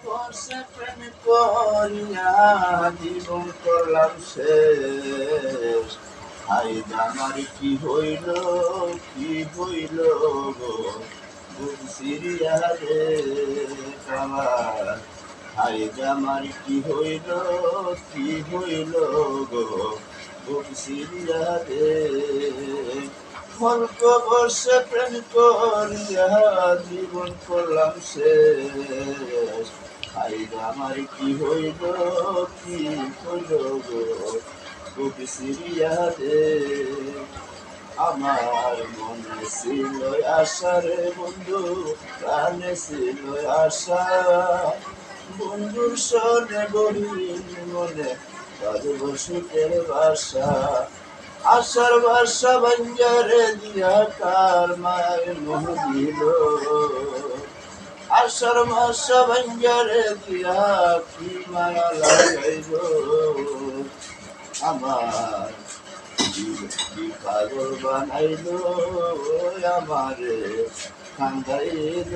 বসে প্রেম করিয়া জীবন করলাম শেষ। হাই আমার কি হইল, কি হইল গো, বুক সিরিয়া রে আমার। হাই আমার কি হইল, কি হইল গো, বুক সিরিয়া রে। অল্প বর্ষে প্রেম করিয়া জীবন করলাম শেষ। হাই আমার কি হইল, কি হইল গো, বুক সিরিয়া রে। আমার মনে ছিল আশা রে বন্ধু, প্রাণে ছিল আশা। বন্ধুর সনে গভীর মনে বাঁধব সুখের বাসা। আশার বাসা বাঞ্জারে দিয়া কার মায়ের মোহ দিল। আশার বাসা বাঞ্জারে দিয়া কি মায়া লাগাইল। আমার কি পাগল বানাইল, আমারে কান্দাইল।